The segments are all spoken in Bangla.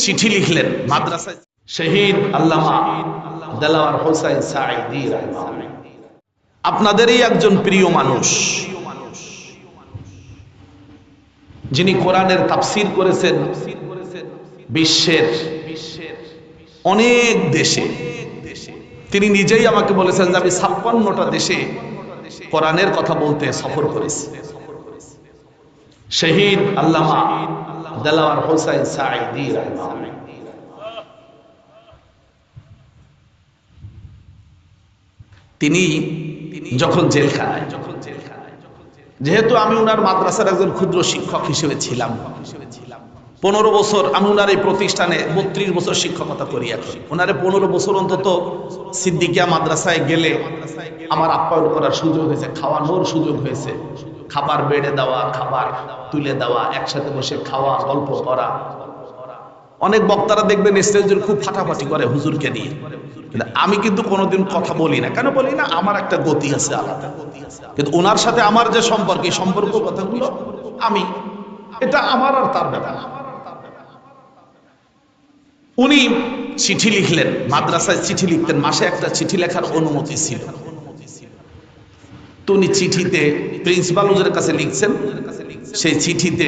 চিঠি লিখলেন মাদ্রাসায়। শহীদ আল্লামা দেলাওয়ার হোসাইন সাঈদী রাহিমাহুল্লাহ, আপনাদেরই একজন প্রিয় মানুষ, যিনি কোরআনের তাফসীর করেছেন বিশ্বের অনেক দেশে। তিনি নিজেই আমাকে বলেছেন যে আমি ৫৬টা দেশে কোরআনের কথা বলতে সফর করেছি। শহীদ আল্লামা দেলাওয়ার হোসাইন সাঈদী রাহিমাহুল্লাহ, তিনি যখন জেলখানায়, যেহেতু আমি উনার মাদ্রাসার একজন ক্ষুদ্র শিক্ষক হিসেবে ছিলাম, 15 বছর আমি উনার এই প্রতিষ্ঠানে 32 বছর শিক্ষকতা করি। এখন উনারে 15 বছর অন্তত সিদ্দিকিয়া মাদ্রাসায় গেলে আমার আপ্যায়ন করার সুযোগ হয়েছে, খাওয়ানোর সুযোগ হয়েছে, খাবার বেড়ে দেওয়া, খাবার তুলে দেওয়া, একসাথে বসে খাওয়া, গল্প করা। অনেক বক্তারা দেখবেন স্টেজের খুব ফাটাফাটি করে হুজুরকে নিয়ে, আমি কিন্তু কোনোদিন কথা বলি না। কেন বলি না? আমার একটা গতি আছে আলাদা, কিন্তু ওনার সাথে আমার যে সম্পর্ক, এই সম্পর্ক কথাগুলো আমি, এটা আমার আর তার ব্যাপার। উনি চিঠি লিখলেন, মাদ্রাসায় চিঠি লিখতেন, মাসে একটা চিঠি লেখার অনুমতি ছিল। তো উনি চিঠিতে প্রিন্সিপাল হুজুরের কাছে লিখছেন, সেই চিঠিতে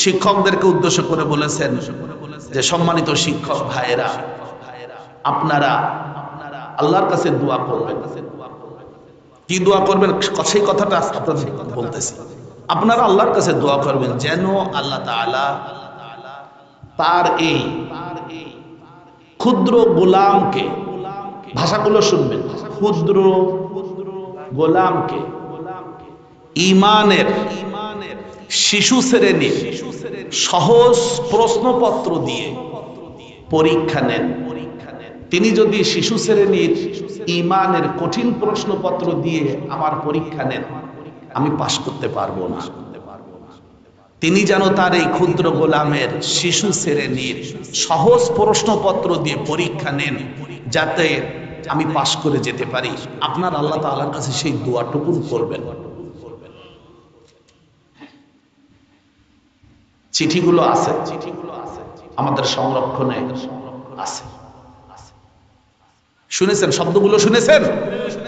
শিক্ষকদেরকে উদ্দেশ্য করে বলেছেন যে সম্মানিত শিক্ষক ভাইয়েরা, আপনারা আল্লাহর কাছে দোয়া করবেন। কি দোয়া করবেন? সেই কথাটা আপনাদের বলতেছি। আপনারা আল্লাহর কাছে দোয়া করবেন যেন আল্লাহ তাআলা তার এই ক্ষুদ্র গোলামকে, ভাষাগুলো শুনবেন, ক্ষুদ্র গোলামকে ঈমানের শিশু শ্রেণীর সহজ প্রশ্নপত্র দিয়ে পরীক্ষা নেন। তিনি যদি শিশু শ্রেণীর ঈমানের কঠিন প্রশ্নপত্র দিয়ে আমার পরীক্ষা নেন, আমি পাশ করতে পারবো না। তিনি যেন তার এই ক্ষুদ্র গোলামের শিশু শ্রেণীর সহজ প্রশ্নপত্র দিয়ে পরীক্ষা নেন, যাতে আমি পাশ করে যেতে পারি। আপনার আল্লাহ তাআলার কাছে সেই দোয়াটুকু করবেন। চিঠিগুলো আছে, আমাদের সংরক্ষণে আছে। শুনেছেন? শব্দগুলো শুনেছেন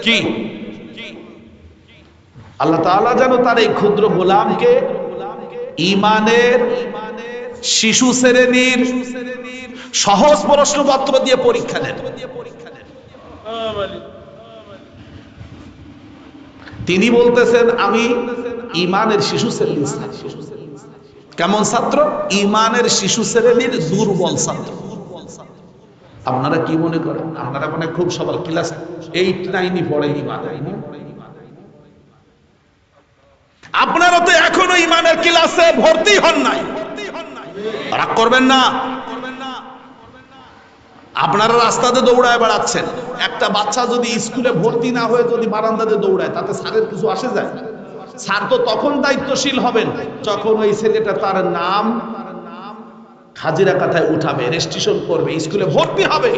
কি? আল্লাহ তাআলা যেন তার এই ক্ষুদ্র গোলামকে ঈমানের শিশু শ্রেণীর সহজ প্রশ্নপত্র দিয়ে পরীক্ষা নেন। তিনি বলতেছেন আমি ঈমানের শিশু শ্রেণীর ছাত্র। কেমন ছাত্র? ঈমানের শিশু শ্রেণীর দুর্বল ছাত্র। আপনারা কি মনে করেন? আপনারা মনে খুব সবাই ক্লাস 8, 9 পড়ে ঈমান। আপনারা তো এখনো ঈমানের ক্লাসে ভর্তি হন নাই। রাগ করবেন না। আপনারা রাস্তাতে দৌড়ায় বেড়াচ্ছেন। একটা বাচ্চা যদি স্কুলে ভর্তি না হয়ে যদি বারান্দাতে দৌড়ায়, তাতে স্যারের কিছু আসে যায়? স্যার তো তখন দায়িত্বশীল হবেন যখন ওই ছেলেটা তার নাম হাজিরা খাতায় উঠাবে, রেজিস্ট্রেশন করবে, স্কুলে ভর্তি হবে।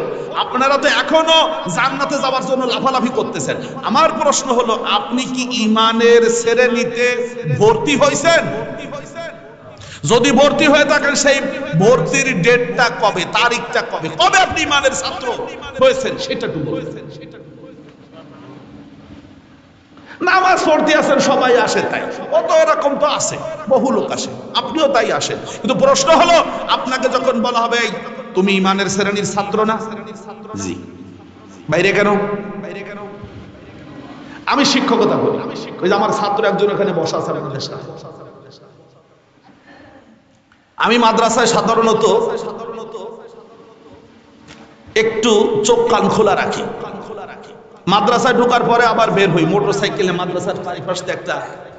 আপনারা তো এখনো জান্নাতে যাওয়ার জন্য লাফালাফি করতেছেন। আমার প্রশ্ন হলো, আপনি কি ঈমানের শ্রেণীতে ভর্তি হয়েছেন? যদি ভর্তি হয়ে থাকেন, সেই ভর্তির ডেটটা কবে, তারিখটা কবে, কবে আপনি ঈমানের ছাত্র হয়েছেন সেটা একটু বলবেন। নামাজ পড়তে আসেন, সবাই আসে, তাই অত এরকম তো আসে, বহু লোক আসে, আপনিও তাই আসেন। কিন্তু প্রশ্ন হলো, আপনাকে যখন বলা হবে তুমি ঈমানের শ্রেণীর ছাত্র না, জি, বাইরে কেন? আমি শিক্ষকতা করি, ওই যে আমার ছাত্র একজন এখানে বসা আছে আপনাদের সাথে। আমি মাদ্রাসায় সাধারণত একটু চোখ কান খোলা রাখি। মাদ্রাসায় ঢোকার পরে আবার বের হই মোটরসাইকেলে, মাদ্রাসার চারিপাশে একটা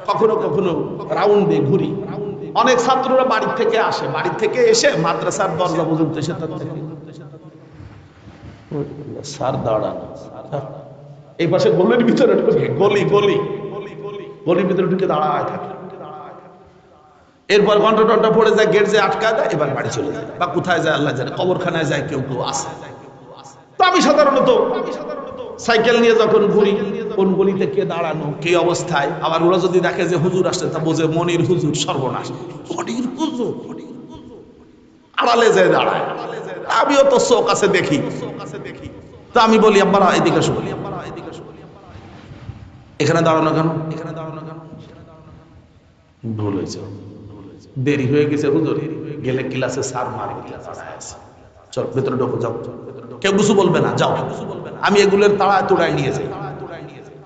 কখনো কখনো রাউন্ড দিয়ে ঘুরি। অনেক ছাত্ররা বাড়ি থেকে আসে, বাড়ি থেকে এসে মাদ্রাসার দরজা পর্যন্ত এসে স্যার দাঁড়ানো, এই পাশে গলির ভিতরে ঢুকে, গলির ভিতরে ঢুকে দাঁড়ায় থাকে। এরপর ঘন্টা টন্টা পড়ে যায়, গেট যে আটকা দেয়, এবার বাড়ি চলে যায়, বা কোথায় যায় আল্লাহ জানে, কবরখানায় যায়, কেউ কেউ আসে। তো আমি সাধারণত সাইকেল নিয়ে যখন ঘুরি, কোন গলিতে কে দাঁড়ানো, কি অবস্থায়, আবার ওরা যদি দেখে যে হুজুর আসছে, তা বোঝে মনির হুজুর, সর্বনাশ, মনির হুজুর। আড়ালে যায় দাঁড়ায়, আমিও তো চোখ আছে দেখি। তো আমি বলি আব্বারা এদিকে আসো, এখানে দাঁড়ানো কেন? ভুল হয়েছে, দেরি হয়ে গেছে হুজুর, গেলে ক্লাসে স্যার মারে, চল ভেতরে ঢোকো, যাও, কেউ কিছু বলবে না, যাও। আমি এগুলোর তাড়ায় তোড়ায় নিয়ে যাই।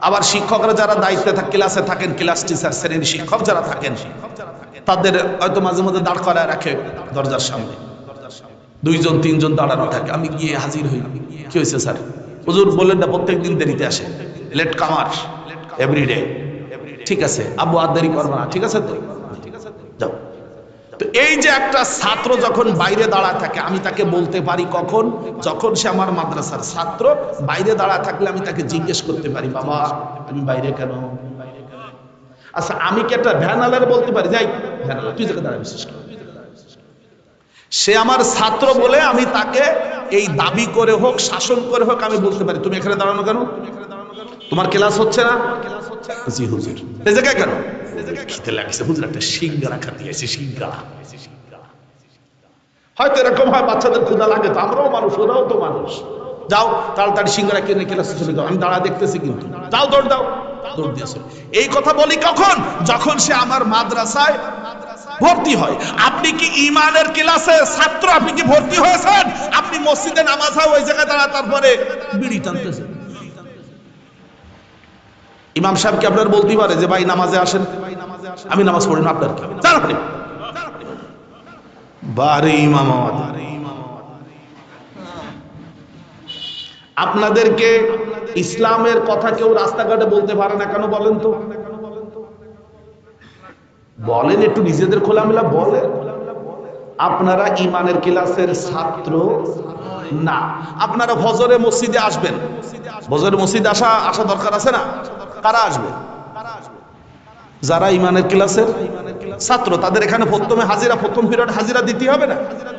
আবার শিক্ষকরা যারা দায়িত্বে ক্লাসে থাকেন, ক্লাস টিচার, শ্রেণীর শিক্ষক যারা থাকেন, তাদের হয়তো মাঝে মধ্যে দাঁড় করায় রাখে দরজার সামনে, 2 জন 3 জন দাঁড়ানো থাকে। আমি গিয়ে হাজির হই, কি হয়েছে স্যার? হুজুর বললেন না প্রত্যেকদিন দেরিতে আসে, লেট কামার এভরিডে। ঠিক আছে আব্বু, আর দেরি করবো না, ঠিক আছে তো, যাও। তো এই যে একটা ছাত্র যখন বাইরে দাঁড়ায় থাকে, আমি তাকে বলতে পারি কখন? যখন সে আমার মাদ্রাসার ছাত্র, বাইরে দাঁড়ায় থাকলে আমি তাকে জিজ্ঞেস করতে পারি, বাবা তুমি বাইরে কেন? আচ্ছা, আমি কি একটা ভ্যানালার বলতে পারি, যাই ভ্যানালা তুই জায়গায় দাঁড়াইছিস? সে আমার ছাত্র বলে আমি তাকে এই দাবি করে হোক, শাসন করে হোক, আমি বলতে পারি তুমি এখানে দাঁড়ানো কেন? তোমার ক্লাস হচ্ছে না? জি হুজুর। এই জায়গায় কেন? খেতে লাগছে হুজুর, একটা সিঙ্গারা খাতে আছে, সিঙ্গারা। হয়তো এরকম হয়, বাচ্চাদের ক্ষুধা লাগে, তো আমরাও মানুষ, ওরাও তো মানুষ। যাও তাড়াতাড়ি সিঙ্গারা কিনে ক্লাসে চলে যাও, আমি দাঁড়া দেখতেছি কিন্তু, যাও দৌড় দাও, দৌড় দিয়েছে। এই কথা বলি কখন? যখন সে আমার মাদ্রাসায় ভর্তি হয়। আপনি কি ইমানের ক্লাসে ছাত্র? আপনি কি ভর্তি হয়েছেন? আপনি মসজিদে নামাজ হয় ওই জায়গায় দাঁড়া, তারপরে বিড়ি টানতেছেন। ইমাম সাহেব কি আপনার বলতে পারে যে ভাই নামাজে আসেন? আমি নামাজ পড়ি না, আপনার কি? জান আপনি বারে ইমাম, আপনাদেরকে ইসলামের কথা কেউ রাস্তাঘাটে বলতে পারে না কেন বলেন তো? বলেন একটু, নিজেদের খোলামেলা বলেন। আপনারা ইমানের ক্লাসের ছাত্র না। আপনারা ফজরে মসজিদে আসবেন, ফজরে মসজিদে আসা দরকার আছে না? কারা আসবে? যারা ইমানের ক্লাসের ছাত্র, তাদের এখানে প্রথমে হাজিরা, প্রথম পিরিয়ড হাজিরা দিতে হবে না?